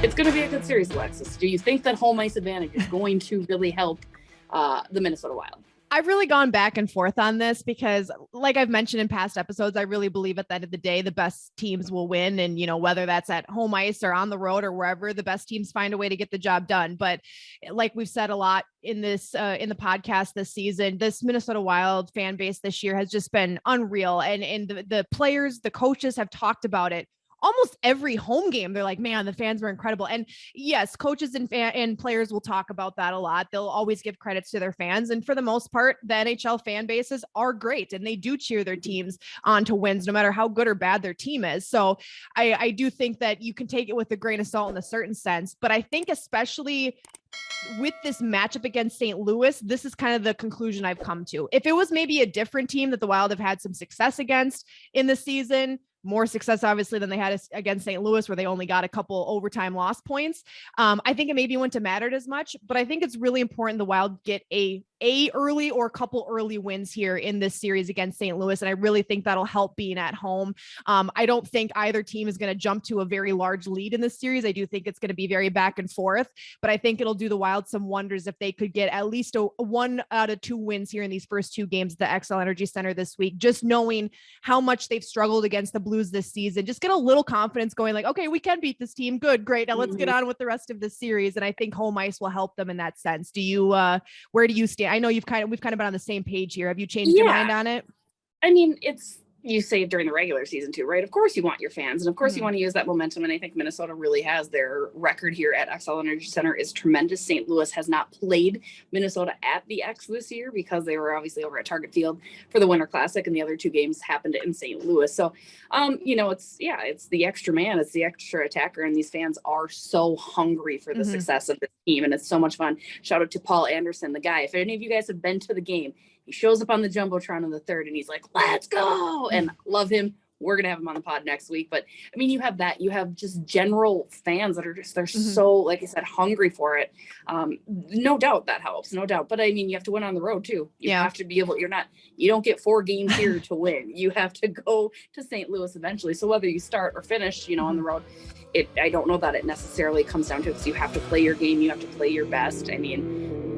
It's going to be a good series, Alexis. Do you think that home ice advantage is going to really help the Minnesota Wild? I've really gone back and forth on this because, like I've mentioned in past episodes, I really believe at the end of the day, the best teams will win. And, whether that's at home ice or on the road or wherever, the best teams find a way to get the job done. But like we've said a lot in this, in the podcast this season, this Minnesota Wild fan base this year has just been unreal. And the players, the coaches have talked about it almost every home game. They're like, man, the fans were incredible. And yes, coaches and players will talk about that a lot. They'll always give credits to their fans. And for the most part, the NHL fan bases are great and they do cheer their teams on to wins, no matter how good or bad their team is. So I do think that you can take it with a grain of salt in a certain sense, but I think especially with this matchup against St. Louis, this is kind of the conclusion I've come to. If it was maybe a different team that the Wild have had some success against in the season, more success, obviously, than they had against St. Louis, where they only got a couple overtime loss points. I think it maybe wouldn't have mattered as much, but I think it's really important the Wild get a early or a couple early wins here in this series against St. Louis. And I really think that'll help being at home. I don't think either team is going to jump to a very large lead in this series. I do think it's going to be very back and forth, but I think it'll do the Wild some wonders if they could get at least a 1 out of 2 wins here in these first 2 games at the XL Energy Center this week, just knowing how much they've struggled against the Blues this season. Just get a little confidence going like, okay, we can beat this team. Good, great. Now let's get on with the rest of the series. And I think home ice will help them in that sense. Do you, where do you stand? I know we've kind of been on the same page here. Have you changed your mind on it? I mean, you say it during the regular season too, right? Of course you want your fans and of course you want to use that momentum. And I think Minnesota really has. Their record here at XL Energy Center is tremendous. St. Louis has not played Minnesota at the X this year because they were obviously over at Target Field for the Winter Classic and the other 2 games happened in St. Louis. So, it's the extra man, it's the extra attacker. And these fans are so hungry for the success of this team. And it's so much fun. Shout out to Paul Anderson, the guy. If any of you guys have been to the game, he shows up on the Jumbotron in the third and he's like, let's go. And love him. We're going to have him on the pod next week. But I mean, you have that, you have just general fans that are they're so, like I said, hungry for it. No doubt that helps, no doubt. But I mean, you have to win on the road too. You have to be able, you don't get 4 games here to win. You have to go to St. Louis eventually. So whether you start or finish, on the road, I don't know that it necessarily comes down to it because you have to play your game. You have to play your best. I mean,